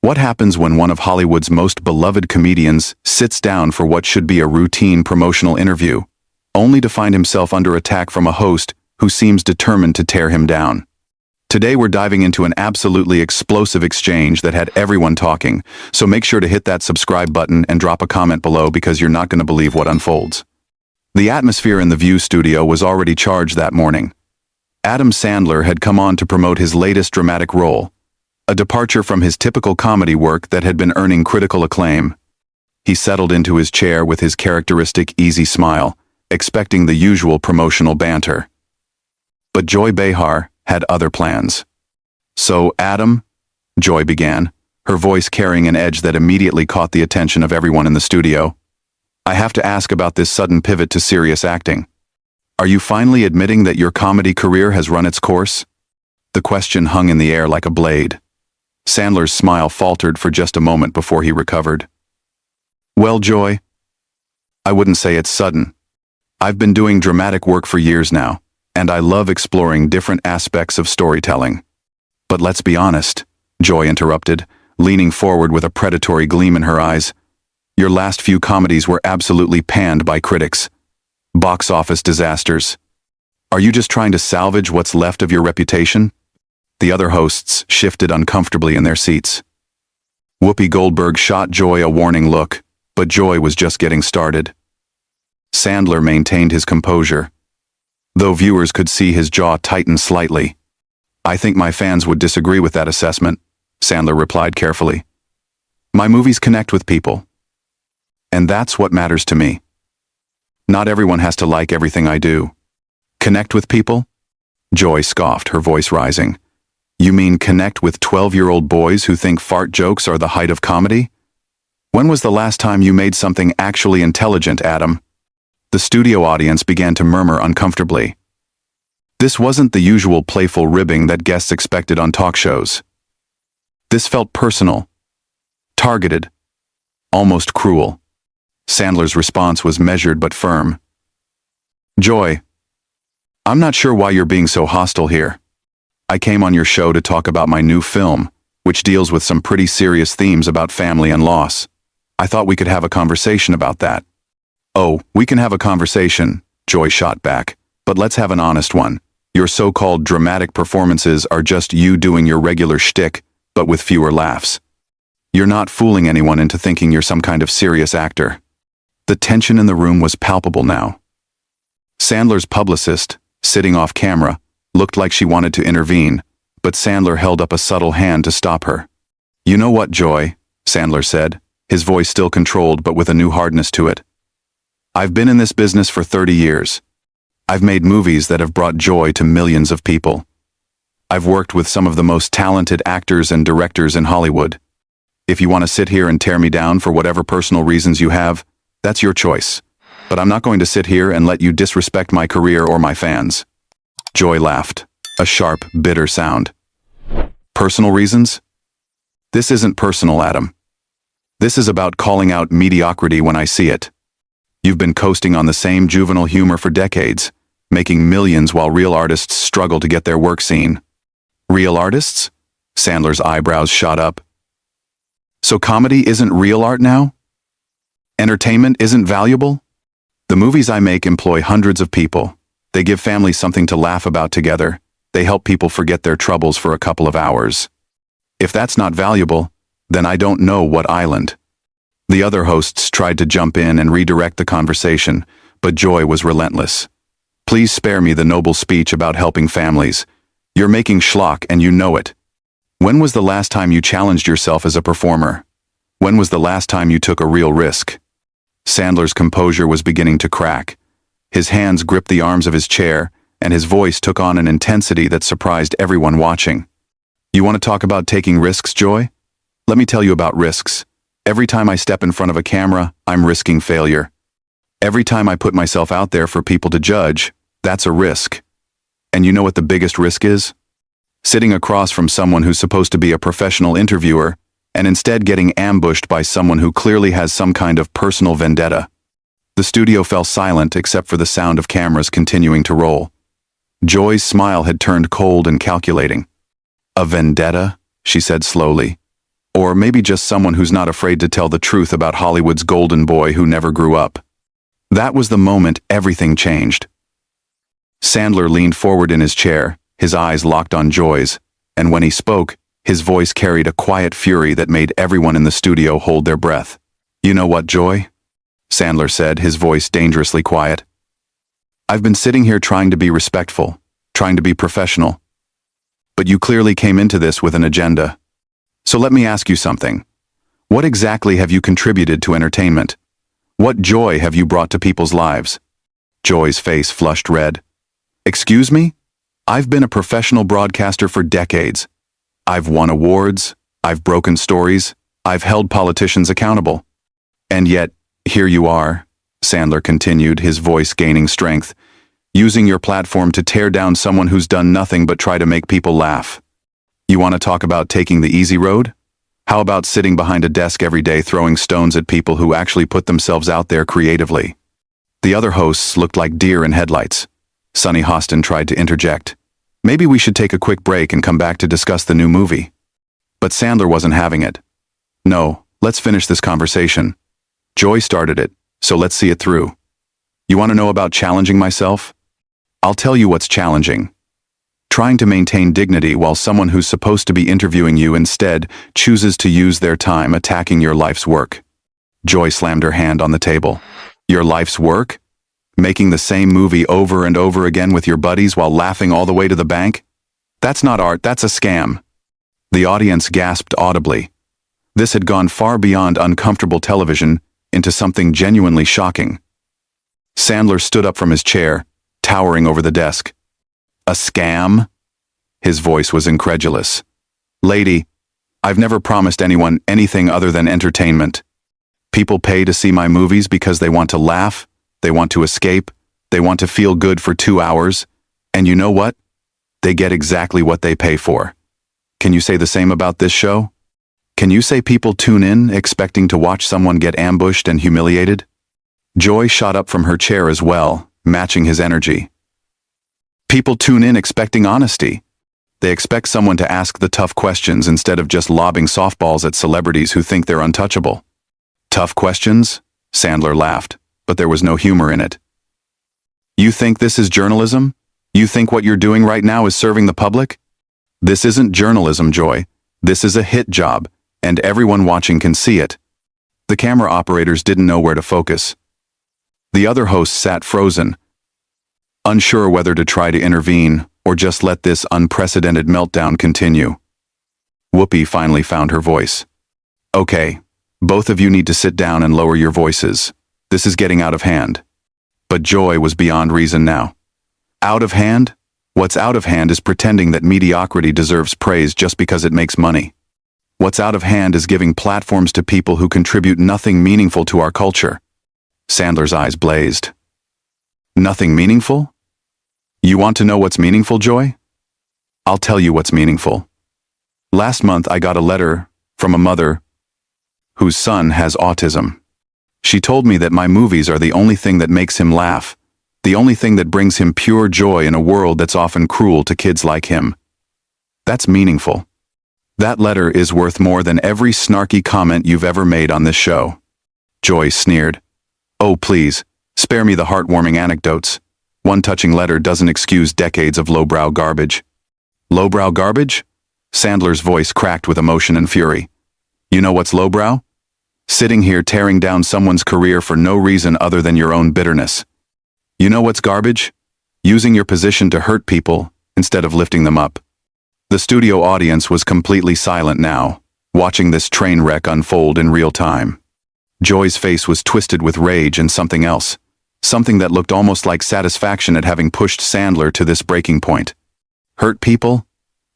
What happens when one of Hollywood's most beloved comedians sits down for what should be a routine promotional interview, only to find himself under attack from a host who seems determined to tear him down? Today we're diving into an absolutely explosive exchange that had everyone talking, so make sure to hit that subscribe button and drop a comment below because you're not going to believe what unfolds. The atmosphere in the View studio was already charged that morning. Adam Sandler had come on to promote his latest dramatic role, a departure from his typical comedy work that had been earning critical acclaim. He settled into his chair with his characteristic easy smile, expecting the usual promotional banter. But Joy Behar had other plans. "So, Adam," Joy began, her voice carrying an edge that immediately caught the attention of everyone in the studio, "I have to ask about this sudden pivot to serious acting. Are you finally admitting that your comedy career has run its course?" The question hung in the air like a blade. Sandler's smile faltered for just a moment before he recovered. "Well, Joy, I wouldn't say it's sudden. I've been doing dramatic work for years now, and I love exploring different aspects of storytelling. But let's be honest," Joy interrupted, leaning forward with a predatory gleam in her eyes. "Your last few comedies were absolutely panned by critics. Box office disasters. Are you just trying to salvage what's left of your reputation?" The other hosts shifted uncomfortably in their seats. Whoopi Goldberg shot Joy a warning look, but Joy was just getting started. Sandler maintained his composure, though viewers could see his jaw tighten slightly. "I think my fans would disagree with that assessment," Sandler replied carefully. "My movies connect with people, and that's what matters to me. Not everyone has to like everything I do." "Connect with people?" Joy scoffed, her voice rising. "You mean connect with 12-year-old boys who think fart jokes are the height of comedy? When was the last time you made something actually intelligent, Adam?" The studio audience began to murmur uncomfortably. This wasn't the usual playful ribbing that guests expected on talk shows. This felt personal, targeted, almost cruel. Sandler's response was measured but firm. "Joy, I'm not sure why you're being so hostile here. I came on your show to talk about my new film, which deals with some pretty serious themes about family and loss. I thought we could have a conversation about that." "Oh, we can have a conversation," Joy shot back, "but let's have an honest one. Your so-called dramatic performances are just you doing your regular shtick, but with fewer laughs. You're not fooling anyone into thinking you're some kind of serious actor." The tension in the room was palpable now. Sandler's publicist, sitting off camera, looked like she wanted to intervene, but Sandler held up a subtle hand to stop her. "You know what, Joy," Sandler said, his voice still controlled but with a new hardness to it. "I've been in this business for 30 years. I've made movies that have brought joy to millions of people. I've worked with some of the most talented actors and directors in Hollywood. If you want to sit here and tear me down for whatever personal reasons you have, that's your choice. But I'm not going to sit here and let you disrespect my career or my fans." Joy laughed, a sharp, bitter sound. "Personal reasons? This isn't personal, Adam. This is about calling out mediocrity when I see it. You've been coasting on the same juvenile humor for decades, making millions while real artists struggle to get their work seen." "Real artists?" Sandler's eyebrows shot up. "So comedy isn't real art now? Entertainment isn't valuable? The movies I make employ hundreds of people. They give families something to laugh about together. They help people forget their troubles for a couple of hours. If that's not valuable, then I don't know what island." The other hosts tried to jump in and redirect the conversation, but Joy was relentless. "Please spare me the noble speech about helping families. You're making schlock and you know it. When was the last time you challenged yourself as a performer? When was the last time you took a real risk?" Sandler's composure was beginning to crack. His hands gripped the arms of his chair, and his voice took on an intensity that surprised everyone watching. "You want to talk about taking risks, Joy? Let me tell you about risks. Every time I step in front of a camera, I'm risking failure. Every time I put myself out there for people to judge, that's a risk. And you know what the biggest risk is? Sitting across from someone who's supposed to be a professional interviewer, and instead getting ambushed by someone who clearly has some kind of personal vendetta." The studio fell silent except for the sound of cameras continuing to roll. Joy's smile had turned cold and calculating. "A vendetta?" she said slowly. Or maybe just someone who's not afraid to tell the truth about Hollywood's golden boy who never grew up. That was the moment everything changed. Sandler leaned forward in his chair, his eyes locked on Joy's, and when he spoke, his voice carried a quiet fury that made everyone in the studio hold their breath. "You know what, Joy?" Sandler said, his voice dangerously quiet. "I've been sitting here trying to be respectful, trying to be professional. But you clearly came into this with an agenda. So let me ask you something. What exactly have you contributed to entertainment? What joy have you brought to people's lives?" Joy's face flushed red. "Excuse me? I've been a professional broadcaster for decades. I've won awards, I've broken stories, I've held politicians accountable. And yet, here you are," Sandler continued, his voice gaining strength, "using your platform to tear down someone who's done nothing but try to make people laugh. You want to talk about taking the easy road? How about sitting behind a desk every day throwing stones at people who actually put themselves out there creatively?" The other hosts looked like deer in headlights. Sonny Hostin tried to interject. "Maybe we should take a quick break and come back to discuss the new movie." But Sandler wasn't having it. "No, let's finish this conversation. Joy started it, so let's see it through. You want to know about challenging myself? I'll tell you what's challenging. Trying to maintain dignity while someone who's supposed to be interviewing you instead chooses to use their time attacking your life's work." Joy slammed her hand on the table. "Your life's work? Making the same movie over and over again with your buddies while laughing all the way to the bank? That's not art, that's a scam." The audience gasped audibly. This had gone far beyond uncomfortable television into something genuinely shocking. Sandler stood up from his chair, towering over the desk. "A scam?" His voice was incredulous. "Lady, I've never promised anyone anything other than entertainment. People pay to see my movies because they want to laugh, they want to escape, they want to feel good for 2 hours, and you know what? They get exactly what they pay for. Can you say the same about this show? Can you say people tune in expecting to watch someone get ambushed and humiliated?" Joy shot up from her chair as well, matching his energy. "People tune in expecting honesty. They expect someone to ask the tough questions instead of just lobbing softballs at celebrities who think they're untouchable." "Tough questions?" Sandler laughed, but there was no humor in it. "You think this is journalism? You think what you're doing right now is serving the public? This isn't journalism, Joy. This is a hit job, and everyone watching can see it." The camera operators didn't know where to focus. The other hosts sat frozen, unsure whether to try to intervene or just let this unprecedented meltdown continue. Whoopi finally found her voice. "Okay, both of you need to sit down and lower your voices. This is getting out of hand." But Joy was beyond reason now. Out of hand? What's out of hand is pretending that mediocrity deserves praise just because it makes money. What's out of hand is giving platforms to people who contribute nothing meaningful to our culture. Sandler's eyes blazed. "Nothing meaningful? You want to know what's meaningful, Joy? I'll tell you what's meaningful. Last month I got a letter from a mother whose son has autism. She told me that my movies are the only thing that makes him laugh, the only thing that brings him pure joy in a world that's often cruel to kids like him. That's meaningful. That letter is worth more than every snarky comment you've ever made on this show." Joy sneered. "Oh, please, spare me the heartwarming anecdotes. One touching letter doesn't excuse decades of lowbrow garbage." "Lowbrow garbage?" Sandler's voice cracked with emotion and fury. "You know what's lowbrow? Sitting here tearing down someone's career for no reason other than your own bitterness. You know what's garbage? Using your position to hurt people instead of lifting them up." The studio audience was completely silent now, watching this train wreck unfold in real time. Joy's face was twisted with rage and something else, something that looked almost like satisfaction at having pushed Sandler to this breaking point. "Hurt people?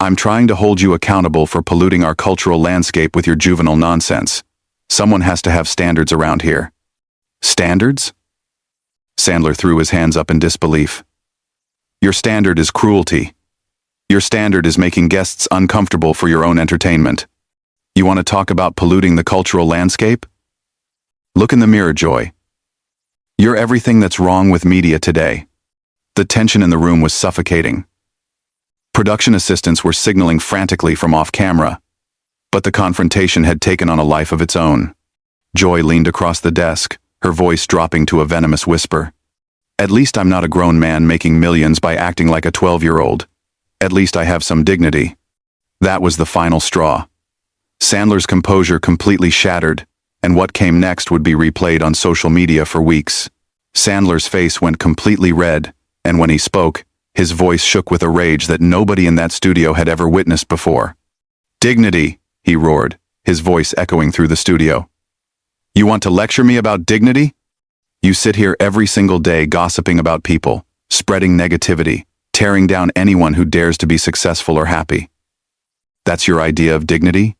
I'm trying to hold you accountable for polluting our cultural landscape with your juvenile nonsense. Someone has to have standards around here." "Standards?" Sandler threw his hands up in disbelief. "Your standard is cruelty. Your standard is making guests uncomfortable for your own entertainment. You want to talk about polluting the cultural landscape? Look in the mirror, Joy. You're everything that's wrong with media today." The tension in the room was suffocating. Production assistants were signaling frantically from off camera. But the confrontation had taken on a life of its own. Joy leaned across the desk, her voice dropping to a venomous whisper. At least I'm not a grown man making millions by acting like a 12-year-old. At least I have some dignity. That was the final straw. Sandler's composure completely shattered, and what came next would be replayed on social media for weeks. Sandler's face went completely red, and when he spoke, his voice shook with a rage that nobody in that studio had ever witnessed before. "Dignity," he roared, his voice echoing through the studio. "You want to lecture me about dignity? You sit here every single day gossiping about people, spreading negativity, tearing down anyone who dares to be successful or happy. That's your idea of dignity?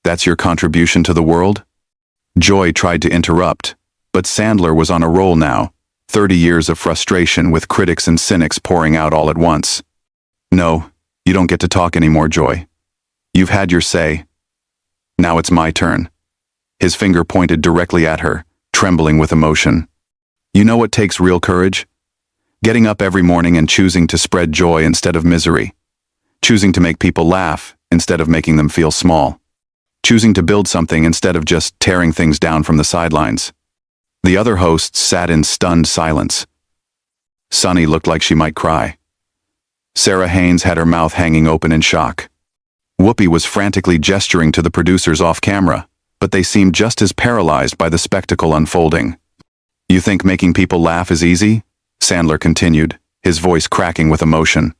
That's your contribution to the world?" Joy tried to interrupt, but Sandler was on a roll now, 30 years of frustration with critics and cynics pouring out all at once. "No, you don't get to talk anymore, Joy. You've had your say. Now it's my turn." His finger pointed directly at her, trembling with emotion. "You know what takes real courage? Getting up every morning and choosing to spread joy instead of misery. Choosing to make people laugh instead of making them feel small. Choosing to build something instead of just tearing things down from the sidelines." The other hosts sat in stunned silence. Sunny looked like she might cry. Sarah Haynes had her mouth hanging open in shock. Whoopi was frantically gesturing to the producers off camera, but they seemed just as paralyzed by the spectacle unfolding. "You think making people laugh is easy?" Sandler continued, his voice cracking with emotion.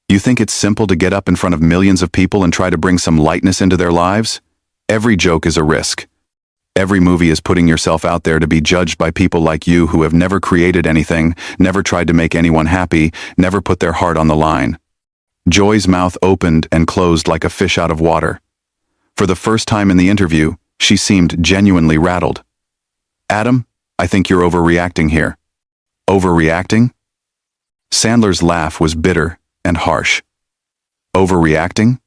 "You think it's simple to get up in front of millions of people and try to bring some lightness into their lives? Every joke is a risk. Every movie is putting yourself out there to be judged by people like you who have never created anything, never tried to make anyone happy, never put their heart on the line." Joy's mouth opened and closed like a fish out of water. For the first time in the interview, she seemed genuinely rattled. "Adam, I think you're overreacting here." "Overreacting?" Sandler's laugh was bitter and harsh. "Overreacting?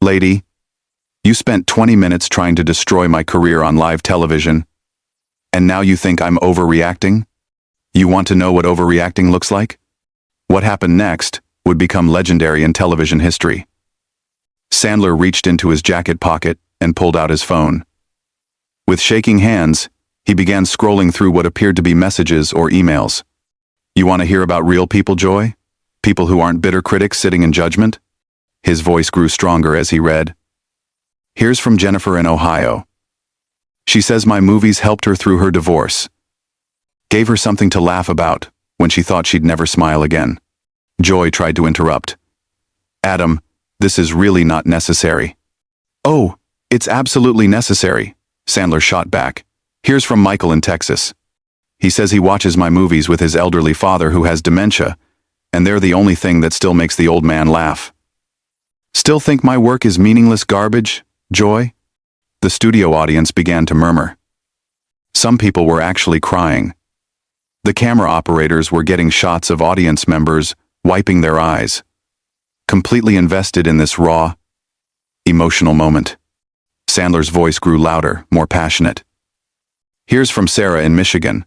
Lady, you spent 20 minutes trying to destroy my career on live television, and now you think I'm overreacting? You want to know what overreacting looks like? What happened next would become legendary in television history." Sandler reached into his jacket pocket and pulled out his phone. With shaking hands, he began scrolling through what appeared to be messages or emails. "You want to hear about real people, Joy? People who aren't bitter critics sitting in judgment?" His voice grew stronger as he read. "Here's from Jennifer in Ohio. She says my movies helped her through her divorce. Gave her something to laugh about when she thought she'd never smile again." Joy tried to interrupt. "Adam, this is really not necessary." "Oh, it's absolutely necessary," Sandler shot back. "Here's from Michael in Texas. He says he watches my movies with his elderly father who has dementia, and they're the only thing that still makes the old man laugh." "Still think my work is meaningless garbage, Joy?" The studio audience began to murmur. Some people were actually crying. The camera operators were getting shots of audience members wiping their eyes, completely invested in this raw, emotional moment. Sandler's voice grew louder, more passionate. "Here's from Sarah in Michigan.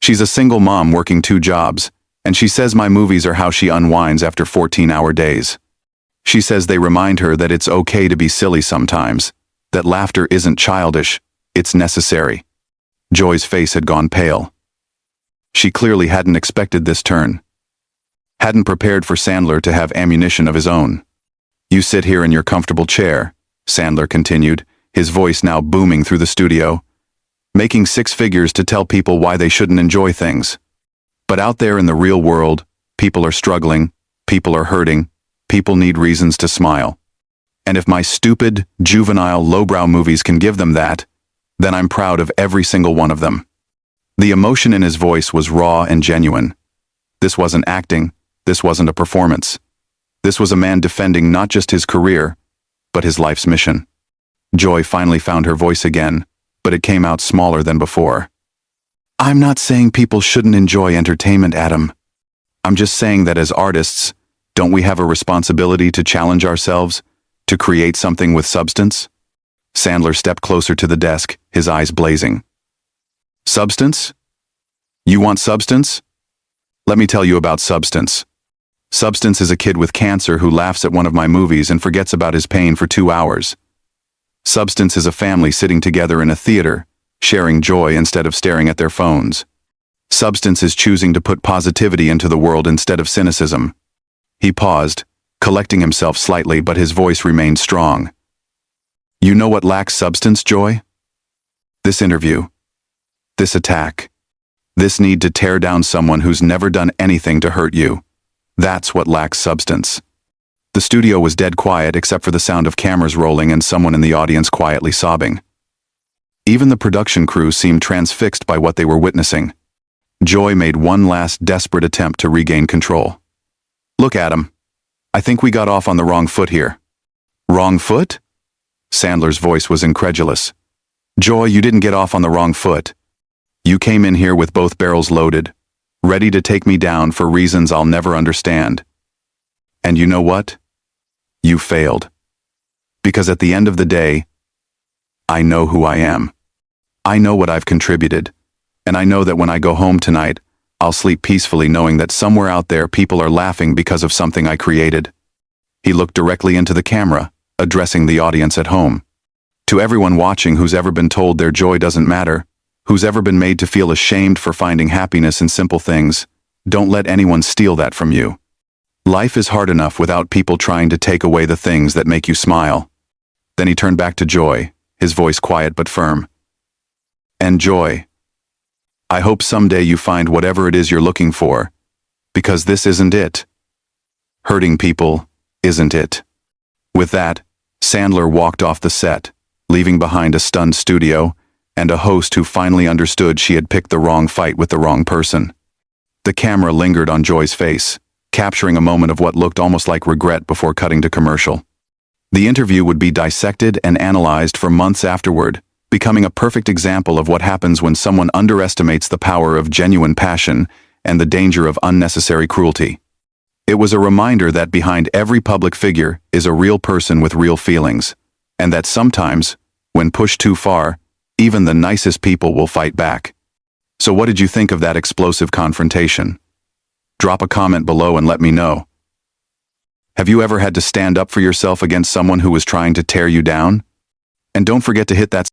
She's a single mom working 2 jobs, and she says my movies are how she unwinds after 14-hour days. She says they remind her that it's okay to be silly sometimes, that laughter isn't childish, it's necessary." Joy's face had gone pale. She clearly hadn't expected this turn. Hadn't prepared for Sandler to have ammunition of his own. "You sit here in your comfortable chair," Sandler continued, his voice now booming through the studio, "making 6 figures to tell people why they shouldn't enjoy things. But out there in the real world, people are struggling, people are hurting, people need reasons to smile. And if my stupid, juvenile, lowbrow movies can give them that, then I'm proud of every single one of them." The emotion in his voice was raw and genuine. This wasn't acting, this wasn't a performance. This was a man defending not just his career, but his life's mission. Joy finally found her voice again, but it came out smaller than before. "I'm not saying people shouldn't enjoy entertainment, Adam. I'm just saying that as artists, don't we have a responsibility to challenge ourselves, to create something with substance?" Sandler stepped closer to the desk, his eyes blazing. "Substance? You want substance? Let me tell you about substance." Substance is a kid with cancer who laughs at one of my movies and forgets about his pain for 2 hours. Substance is a family sitting together in a theater, sharing joy instead of staring at their phones. Substance is choosing to put positivity into the world instead of cynicism. He paused, collecting himself slightly, but his voice remained strong. You know what lacks substance, Joy? This interview. This attack. This need to tear down someone who's never done anything to hurt you. That's what lacks substance. The studio was dead quiet except for the sound of cameras rolling and someone in the audience quietly sobbing. Even the production crew seemed transfixed by what they were witnessing. Joy made one last desperate attempt to regain control. Look, Adam. I think we got off on the wrong foot here. Wrong foot? Sandler's voice was incredulous. Joy, you didn't get off on the wrong foot. You came in here with both barrels loaded, ready to take me down for reasons I'll never understand. And you know what? You failed. Because at the end of the day, I know who I am. I know what I've contributed. And I know that when I go home tonight, I'll sleep peacefully knowing that somewhere out there people are laughing because of something I created. He looked directly into the camera, addressing the audience at home. To everyone watching who's ever been told their joy doesn't matter, who's ever been made to feel ashamed for finding happiness in simple things, don't let anyone steal that from you. Life is hard enough without people trying to take away the things that make you smile. Then he turned back to Joy, his voice quiet but firm. And Joy, I hope someday you find whatever it is you're looking for, because this isn't it. Hurting people isn't it. With that, Sandler walked off the set, leaving behind a stunned studio and a host who finally understood she had picked the wrong fight with the wrong person. The camera lingered on Joy's face, capturing a moment of what looked almost like regret before cutting to commercial. The interview would be dissected and analyzed for months afterward, becoming a perfect example of what happens when someone underestimates the power of genuine passion and the danger of unnecessary cruelty. It was a reminder that behind every public figure is a real person with real feelings, and that sometimes, when pushed too far, even the nicest people will fight back. So what did you think of that explosive confrontation? Drop a comment below and let me know. Have you ever had to stand up for yourself against someone who was trying to tear you down? And don't forget to hit that